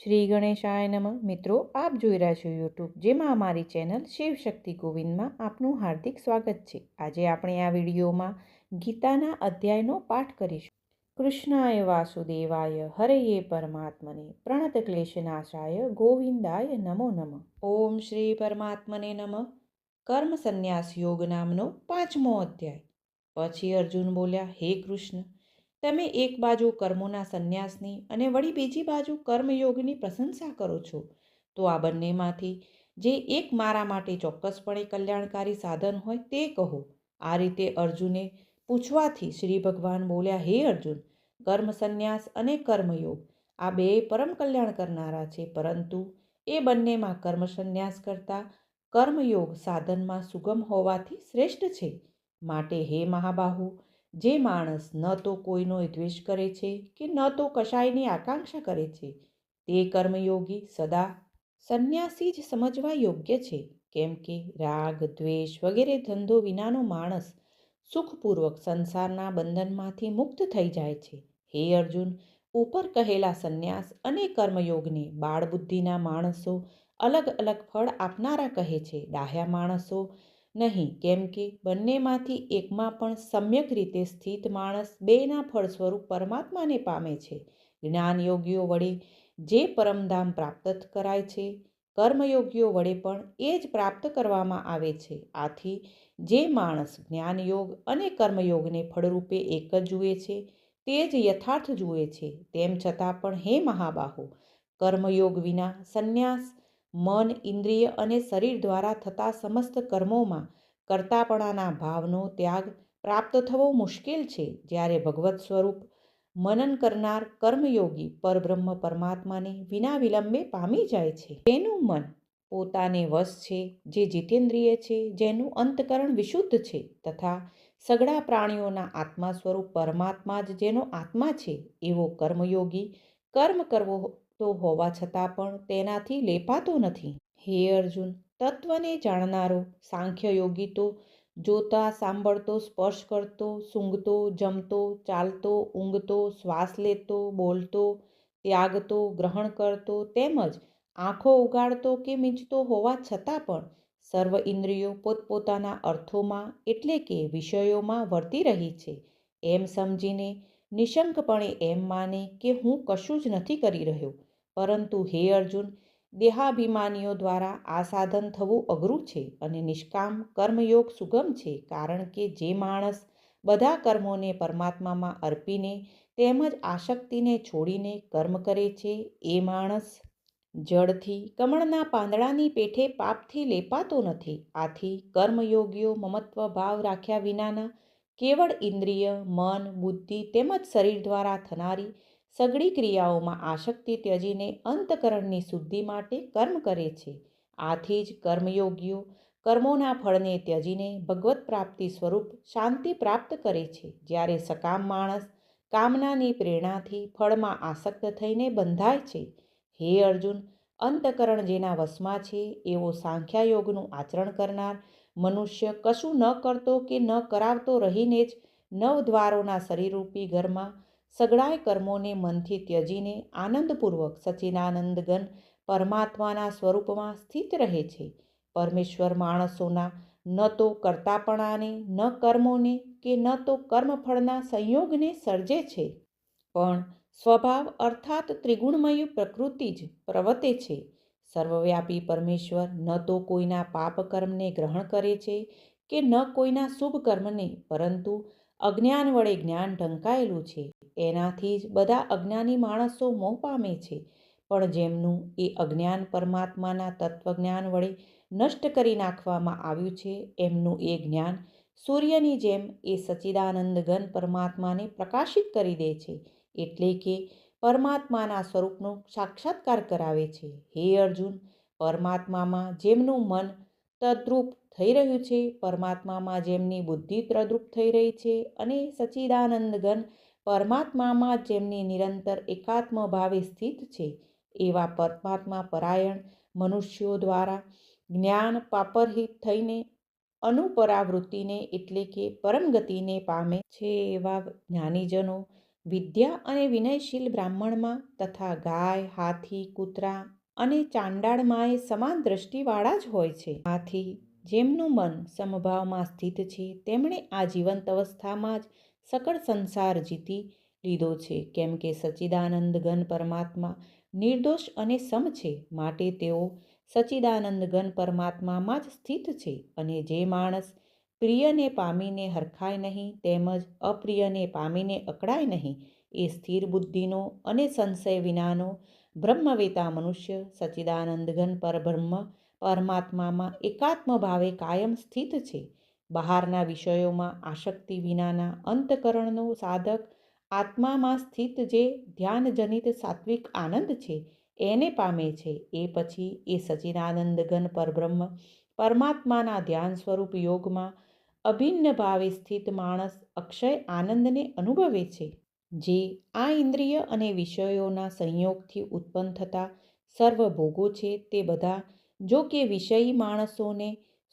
શ્રી ગણેશાય નમઃ. મિત્રો, આપ જોઈ રહ્યા છો યુટ્યુબ, જેમાં અમારી ચેનલ શિવશક્તિ ગોવિંદમાં આપનું હાર્દિક સ્વાગત છે. આજે આપણે આ વિડીયોમાં ગીતાના અધ્યાયનો પાઠ કરીશું. કૃષ્ણાય વાસુદેવાય હરયે પરમાત્મને પ્રણત ક્લેશનાશાય ગોવિંદાય નમો નમઃ. ઓમ શ્રી પરમાત્મને નમઃ. કર્મ સંન્યાસ યોગ નામનો 5મો અધ્યાય. પછી અર્જુન બોલ્યા, હે કૃષ્ણ, તમે એક બાજુ કર્મોના સંન્યાસની અને વળી બીજી બાજુ કર્મયોગની પ્રશંસા કરો છો, તો આ બંનેમાંથી જે એક મારા માટે ચોક્કસપણે કલ્યાણકારી સાધન હોય તે કહો. આ રીતે અર્જુને પૂછવાથી શ્રી ભગવાન બોલ્યા, હે અર્જુન, કર્મ સંન્યાસ અને કર્મયોગ આ બે પરમ કલ્યાણ કરનારા છે, પરંતુ એ બંનેમાં કર્મ સંન્યાસ કરતાં કર્મયોગ સાધનમાં સુગમ હોવાથી શ્રેષ્ઠ છે. માટે હે મહાબાહુ, જે માણસ ન તો કોઈનો દ્વેષ કરે છે કે ન તો કશાયની આકાંક્ષા કરે છે, તે કર્મયોગી સદા સંન્યાસી જ સમજવા યોગ્ય છે. કેમ કે રાગ, દ્વેષ વગેરે ધંધો વિનાનો માણસ સુખપૂર્વક સંસારના બંધનમાંથી મુક્ત થઈ જાય છે. હે અર્જુન, ઉપર કહેલા સંન્યાસ અને કર્મયોગને બાળબુદ્ધિના માણસો અલગ અલગ ફળ આપનારા કહે છે, ડાહ્યા માણસો નહીં. કેમ કે બંનેમાંથી એકમાં પણ સમ્યક રીતે સ્થિત માણસ બેના ફળ સ્વરૂપ પરમાત્માને પામે છે. જ્ઞાનયોગીઓ વડે જે પરમધામ પ્રાપ્ત કરાય છે, કર્મયોગીઓ વડે પણ એ જ પ્રાપ્ત કરવામાં આવે છે. આથી જે માણસ જ્ઞાનયોગ અને કર્મયોગને ફળરૂપે એક જ જુએ છે, તે જ યથાર્થ જુએ છે. તેમ છતાં પણ હે મહાબાહો, કર્મયોગ વિના સંન્યાસ મન, ઇન્દ્રિય અને શરીર દ્વારા થતા સમસ્ત કર્મોમાં કર્તાપણાના ભાવનો ત્યાગ પ્રાપ્ત થવો મુશ્કેલ છે. જ્યારે ભગવત સ્વરૂપ મનન કરનાર કર્મયોગી પરબ્રહ્મ પરમાત્માને વિના વિલંબે પામી જાય છે. તેનું મન પોતાને વશ છે, જે જીતેન્દ્રિય છે, જેનું અંતકરણ વિશુદ્ધ છે, તથા સઘળા પ્રાણીઓના આત્મા સ્વરૂપ પરમાત્મા જ જેનો આત્મા છે, એવો કર્મયોગી કર્મ કરવો તો હોવા છતાં પણ તેનાથી લેપાતો નથી. હે અર્જુન, તત્વને જાણનારો સાંખ્ય યોગી તો જોતા, સાંભળતો, સ્પર્શ કરતો, સૂંઘતો, જમતો, ચાલતો, ઊંઘતો, શ્વાસ લેતો, બોલતો, ત્યાગતો, ગ્રહણ કરતો, તેમજ આંખો ઉગાડતો કે મીંચતો હોવા છતાં પણ સર્વ ઇન્દ્રિયો પોતપોતાના અર્થોમાં એટલે કે વિષયોમાં વર્તી રહી છે, એમ સમજીને નિશંકપણે એમ માને કે હું કશું જ નથી કરી રહ્યો. પરંતુ હે અર્જુન, દેહાભિમાનીઓ દ્વારા આ સાધન થવું અઘરું છે અને નિષ્કામ કર્મયોગ સુગમ છે. કારણ કે જે માણસ બધા કર્મોને પરમાત્મામાં અર્પીને તેમજ આસક્તિને છોડીને કર્મ કરે છે, એ માણસ જળથી કમળના પાંદડાની પેઠે પાપથી લેપાતો નથી. આથી કર્મયોગીઓ મમત્વ ભાવ રાખ્યા વિનાના કેવળ ઇન્દ્રિય, મન, બુદ્ધિ તેમજ શરીર દ્વારા થનારી સઘળી ક્રિયાઓમાં આસક્તિ ત્યજીને અંતકરણની શુદ્ધિ માટે કર્મ કરે છે. આથી જ કર્મયોગીઓ કર્મોના ફળને ત્યજીને ભગવત પ્રાપ્તિ સ્વરૂપ શાંતિ પ્રાપ્ત કરે છે. જ્યારે સકામ માણસ કામનાની પ્રેરણાથી ફળમાં આસક્ત થઈને બંધાય છે. હે અર્જુન, અંતકરણ જેના વશમાં છે, એવો સાંખ્યાયોગનું આચરણ કરનાર મનુષ્ય કશું ન કરતો કે ન કરાવતો રહીને જ નવદ્વારોના શરીરરૂપી ઘરમાં સઘળાય કર્મોને મનથી ત્યજીને આનંદપૂર્વક સચ્ચિદાનંદ પરમાત્માના સ્વરૂપમાં સ્થિત રહે છે. પરમેશ્વર માણસોના ન તો કર્તાપણાને, ન કર્મોને કે ન તો કર્મફળના સંયોગને સર્જે છે, પણ સ્વભાવ અર્થાત ત્રિગુણમય પ્રકૃતિ જ પ્રવર્તે છે. સર્વવ્યાપી પરમેશ્વર ન તો કોઈના પાપ કર્મને ગ્રહણ કરે છે કે ન કોઈના શુભ કર્મને, પરંતુ અજ્ઞાન વડે જ્ઞાન ઢંકાયેલું છે. એનાથી જ બધા અજ્ઞાની માણસો મોહ પામે છે. પણ જેમનું એ અજ્ઞાન પરમાત્માના તત્વજ્ઞાન વડે નષ્ટ કરી નાખવામાં આવ્યું છે, એમનું એ જ્ઞાન સૂર્યની જેમ એ સચ્ચિદાનંદ ઘન પરમાત્માને પ્રકાશિત કરી દે છે, એટલે કે પરમાત્માના સ્વરૂપનો સાક્ષાત્કાર કરાવે છે. હે અર્જુન, પરમાત્મામાં જેમનું મન તદ્રુપ થઈ રહ્યું છે, પરમાત્મામાં જેમની બુદ્ધિ તદ્રુપ થઈ રહી છે અને સચ્ચિદાનંદ ઘન પરમાત્મામાં જેમની નિરંતર એકાત્મ ભાવે સ્થિત છે, એવા પરમાત્મા પરાયણ મનુષ્યો દ્વારા જ્ઞાન પાપરહિત થઈને અનુપરાવૃત્તિને એટલે કે પરમગતિને પામે છે. એવા જ્ઞાનીજનો વિદ્યા અને વિનયશીલ બ્રાહ્મણમાં તથા ગાય, હાથી, કૂતરા અને ચાંડાળમાંય સમાન દ્રષ્ટિવાળા જ હોય છે. આથી જેમનું મન સમભાવમાં સ્થિત છે તેમણે આ જીવંત અવસ્થામાં જ સકળ સંસાર જીતી લીધો છે. કેમ કે સચ્ચિદાનંદ ઘન પરમાત્મા નિર્દોષ અને સમ છે, માટે તેઓ સચ્ચિદાનંદ ઘન પરમાત્મામાં જ સ્થિત છે. અને જે માણસ પ્રિયને પામીને હરખાય નહીં તેમજ અપ્રિયને પામીને અકળાય નહીં, એ સ્થિર બુદ્ધિનો અને સંશય વિનાનો બ્રહ્મવેતા મનુષ્ય સચ્ચિદાનંદ ઘન પરબ્રહ્મ પરમાત્મામાં એકાત્મ ભાવે કાયમ સ્થિત છે. બહારના વિષયોમાં આસક્તિ વિનાના અંતકરણનો સાધક આત્મામાં સ્થિત જે ધ્યાનજનિત સાત્વિક આનંદ છે એને પામે છે. એ પછી એ સચ્ચિદાનંદ ઘન પરબ્રહ્મ પરમાત્માના ધ્યાન સ્વરૂપ યોગમાં અભિન્ન ભાવે સ્થિત માણસ અક્ષય આનંદને અનુભવે છે. જે આ ઇન્દ્રિય અને વિષયોના સંયોગથી ઉત્પન્ન થતા સર્વ ભોગો છે તે બધા જો કે વિષયી માણસોને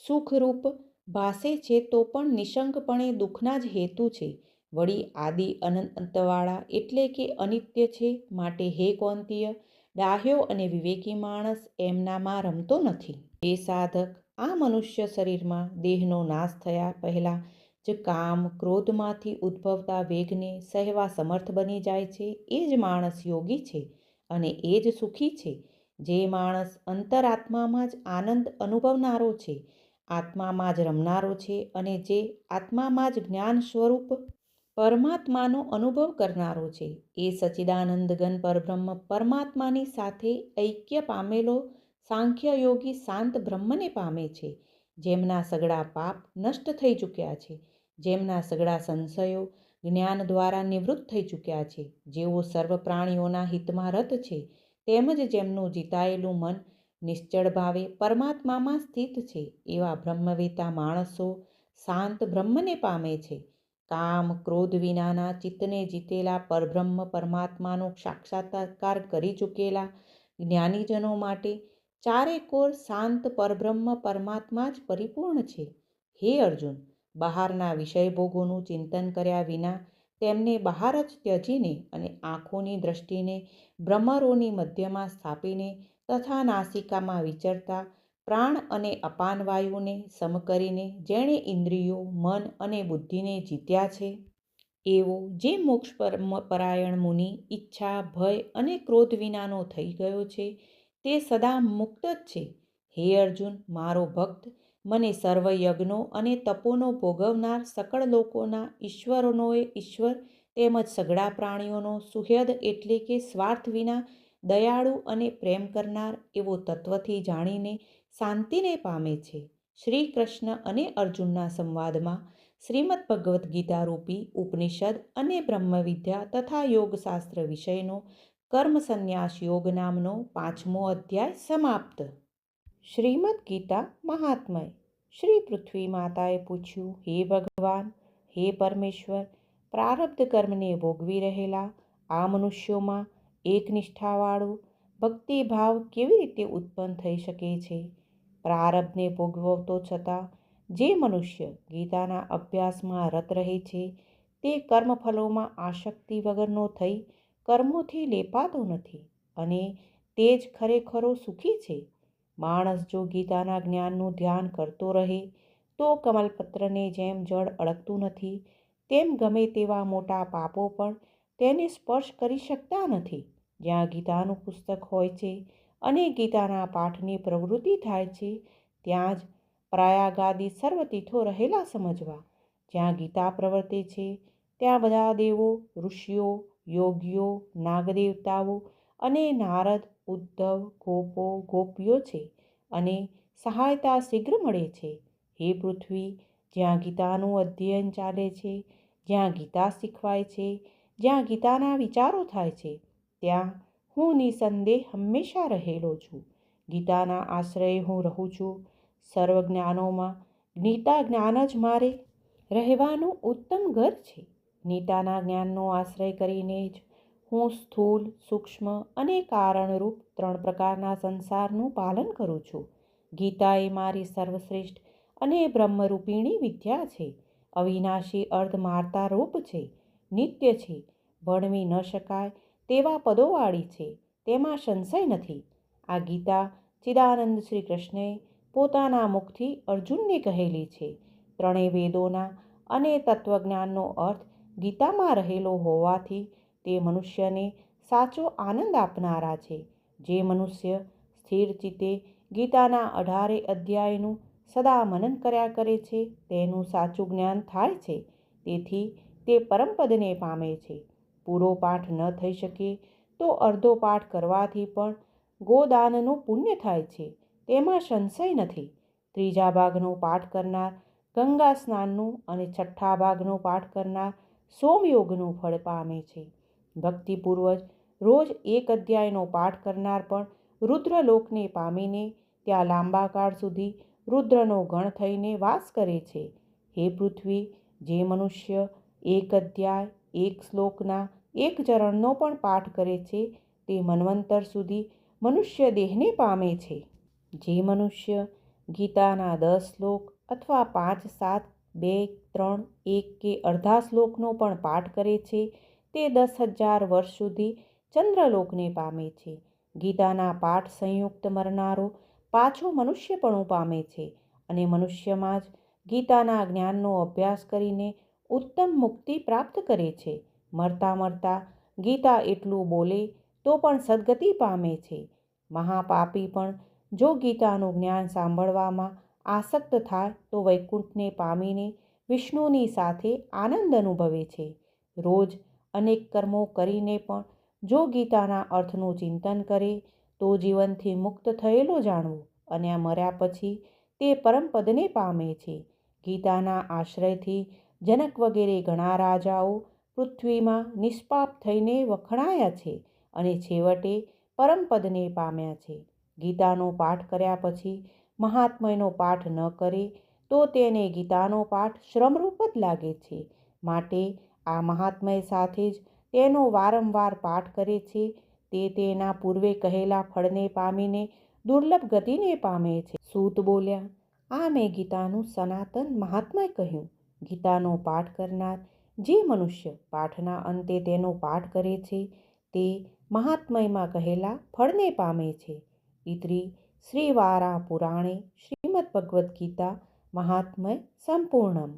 સુખરૂપ ભાસે છે તો પણ નિશંકપણે દુઃખના જ હેતુ છે. વળી આદિ અનંતવાળા એટલે કે અનિત્ય છે. માટે હે કૌંતેય, ડાહ્યો અને વિવેકી માણસ એમનામાં રમતો નથી. એ સાધક આ મનુષ્ય શરીરમાં દેહનો નાશ થયા પહેલાં જ કામ ક્રોધમાંથી ઉદ્ભવતા વેગને સહેવા સમર્થ બની જાય છે એ જ માણસ યોગી છે અને એ જ સુખી છે. જે માણસ અંતરાત્મામાં જ આનંદ અનુભવનારો છે, આત્મામાં જ રમનારો છે અને જે આત્મામાં જ જ્ઞાન સ્વરૂપ પરમાત્માનો અનુભવ કરનારો છે, એ સચ્ચિદાનંદ ઘન પરબ્રહ્મ પરમાત્માની સાથે ઐક્ય પામેલો સાંખ્ય યોગી શાંત બ્રહ્મને પામે છે. જેમના સઘળા પાપ નષ્ટ થઈ ચૂક્યા છે, જેમના સઘળા સંશયો જ્ઞાન દ્વારા નિવૃત્ત થઈ ચૂક્યા છે, જેઓ સર્વ પ્રાણીઓના હિતમાં રત છે, તેમજ જેમનું જીતાયેલું મન નિશ્ચળ ભાવે પરમાત્મામાં સ્થિત છે, એવા બ્રહ્મવેતા માણસો શાંત બ્રહ્મને પામે છે. કામ ક્રોધ વિનાના ચિત્તને જીતેલા પરબ્રહ્મ પરમાત્માનો સાક્ષાત્કાર કરી ચૂકેલા જ્ઞાનીજનો માટે ચારે કોર શાંત પરબ્રહ્મ પરમાત્મા જ પરિપૂર્ણ છે. હે અર્જુન, બહારના વિષય ભોગોનું ચિંતન કર્યા વિના તેમને બહાર જ ત્યજીને અને આંખોની દ્રષ્ટિને ભ્રમરોની મધ્યમાં સ્થાપીને તથા નાસિકામાં વિચરતા પ્રાણ અને અપાન વાયુને સમ કરીને જેણે ઇન્દ્રિયો, મન અને બુદ્ધિને જીત્યા છે, એવો જે મોક્ષ પરાયણ મુનિ ઈચ્છા, ભય અને ક્રોધ વિનાનો થઈ ગયો છે તે સદા મુક્ત જ છે. હે અર્જુન, મારો ભક્ત મને સર્વ યજ્ઞો અને તપોનો ભોગવનાર, સકળ લોકોના ઈશ્વરોનોએ ઈશ્વર તેમજ સઘળા પ્રાણીઓનો સુહૃદ એટલે કે સ્વાર્થ વિના દયાળુ અને પ્રેમ કરનાર એવો તત્વથી જાણીને શાંતિને પામે છે. શ્રી કૃષ્ણ અને અર્જુનના સંવાદમાં શ્રીમદ્ ભગવદ્ ગીતા રૂપી ઉપનિષદ અને બ્રહ્મવિદ્યા તથા યોગશાસ્ત્ર વિષયનો કર્મ સંન્યાસ યોગ નામનો 5મો અધ્યાય સમાપ્ત. શ્રીમદ્ ગીતા મહાત્મય. શ્રી પૃથ્વી માતાએ પૂછ્યું, હે ભગવાન, હે પરમેશ્વર, પ્રારબ્ધ કર્મને ભોગવી રહેલા આ મનુષ્યોમાં એકનિષ્ઠાવાળો ભક્તિભાવ કેવી રીતે ઉત્પન્ન થઈ શકે છે? પ્રારબ્ધને ભોગવતો છતાં જે મનુષ્ય ગીતાના અભ્યાસમાં રત રહે છે તે કર્મફલોમાં આસક્તિ વગરનો થઈ કર્મોથી લેપાતો નથી અને તે જ ખરેખરો સુખી છે. માણસ જો ગીતાના જ્ઞાનનું ધ્યાન કરતો રહે તો કમલપત્રને જેમ જળ અડકતું નથી તેમ ગમે તેવા મોટા પાપો પણ તેને સ્પર્શ કરી શકતા નથી. જ્યાં ગીતાનું પુસ્તક હોય છે અને ગીતાના પાઠની પ્રવૃત્તિ થાય છે ત્યાં જ પ્રયાગાદિ સર્વ તીર્થો રહેલા સમજવા. જ્યાં ગીતા પ્રવર્તે છે ત્યાં બધા દેવો, ઋષિઓ, યોગીઓ, નાગદેવતાઓ અને નારદ, ઉદ્ધવ, ગોપો, ગોપીઓ છે અને સહાયતા શીઘ્ર મળે છે. હે પૃથ્વી, જ્યાં ગીતાનું અધ્યયન ચાલે છે, જ્યાં ગીતા શીખવાય છે, જ્યાં ગીતાના વિચારો થાય છે ત્યાં હું નિસંદેહ હંમેશા રહેલો છું. ગીતાના આશ્રયે હું રહું છું. સર્વ જ્ઞાનોમાં ગીતા જ્ઞાન જ મારે રહેવાનું ઉત્તમ ઘર છે. ગીતાના જ્ઞાનનો આશ્રય કરીને જ હું સ્થૂળ, સૂક્ષ્મ અને કારણરૂપ 3 પ્રકારના સંસારનું પાલન કરું છું. ગીતા એ મારી સર્વશ્રેષ્ઠ અને બ્રહ્મરૂપિણી વિદ્યા છે. અવિનાશી અર્ધ માર્તા રૂપ છે, નિત્ય છે, ભણવી ન શકાય તેવા પદોવાળી છે, તેમાં સંશય નથી. આ ગીતા ચિદાનંદ શ્રી કૃષ્ણએ પોતાના મુખથી અર્જુનને કહેલી છે. ત્રણેય વેદોના અને તત્વજ્ઞાનનો અર્થ ગીતામાં રહેલો હોવાથી તે મનુષ્યને સાચો આનંદ આપનારા છે. જે મનુષ્ય સ્થિર ચિત્તે ગીતાના 18 અધ્યાયનું સદા મનન કર્યા કરે છે તેનું સાચું જ્ઞાન થાય છે. તેથી તે પરમપદને પામે છે. પૂરો પાઠ ન થઈ શકે તો અર્ધો પાઠ કરવાથી પણ ગોદાનનું પુણ્ય થાય છે, તેમાં સંશય નથી. ત્રીજા ભાગનો પાઠ કરનાર ગંગા સ્નાનનું અને છઠ્ઠા ભાગનો પાઠ કરનાર સોમયોગનું ફળ પામે છે. ભક્તિપૂર્વક રોજ 1 અધ્યાયનો પાઠ કરનાર પણ રુદ્રલોકને પામીને ત્યાં લાંબા કાળ સુધી રુદ્રનો ગણ થઈને વાસ કરે છે. હે પૃથ્વી, જે મનુષ્ય 1 અધ્યાય 1 શ્લોકના 1 ચરણનો પણ પાઠ કરે છે તે મન્વંતર સુધી મનુષ્ય દેહને પામે છે. જે મનુષ્ય ગીતાના 10 શ્લોક અથવા 5, 7, 2, 3, 1 કે અડધા શ્લોકનો પણ પાઠ કરે છે તે 10,000 વર્ષ સુધી ચંદ્રલોકને પામે છે. ગીતાના પાઠ સંયુક્ત મરનારો પાછો મનુષ્યપણું પામે છે અને મનુષ્યમાં જ ગીતાના જ્ઞાનનો અભ્યાસ કરીને ઉત્તમ મુક્તિ પ્રાપ્ત કરે છે. મરતા મરતા ગીતા એટલું બોલે તો પણ સદગતિ પામે છે. મહાપાપી પણ જો ગીતાનું જ્ઞાન સાંભળવામાં આસક્ત થાય તો વૈકુંઠને પામીને વિષ્ણુની સાથે આનંદ અનુભવે છે. રોજ અનેક કર્મો કરીને પણ જો ગીતાના અર્થનું ચિંતન કરે તો જીવનથી મુક્ત થયેલો જાણવો અને આ મર્યા પછી તે પરમપદને પામે છે. ગીતાના આશ્રયથી જનક વગેરે ઘણા રાજાઓ પૃથ્વીમાં નિષ્પાપ થઈને વખણાયા છે અને છેવટે પરમપદને પામ્યા છે. ગીતાનો પાઠ કર્યા પછી મહાત્મ્યનો પાઠ ન કરે તો તેને ગીતાનો પાઠ શ્રમરૂપ જ લાગે છે. માટે આ મહાત્મ્ય સાથે જ તેનો વારંવાર પાઠ કરે છે તે તેના પૂર્વે કહેલા ફળને પામીને દુર્લભ ગતિને પામે છે. સૂત બોલ્યા, આ મેં ગીતાનું સનાતન મહાત્મ્ય કહ્યું. ગીતાનો પાઠ કરનાર જે મનુષ્ય પાઠના અંતે તેનો પાઠ કરે છે તે મહાત્મ્યમાં કહેલા ફળને પામે છે. ઇતિ શ્રી વારા પુરાણે શ્રીમદ્ ભગવદ્ ગીતા મહાત્મ્ય સંપૂર્ણમ.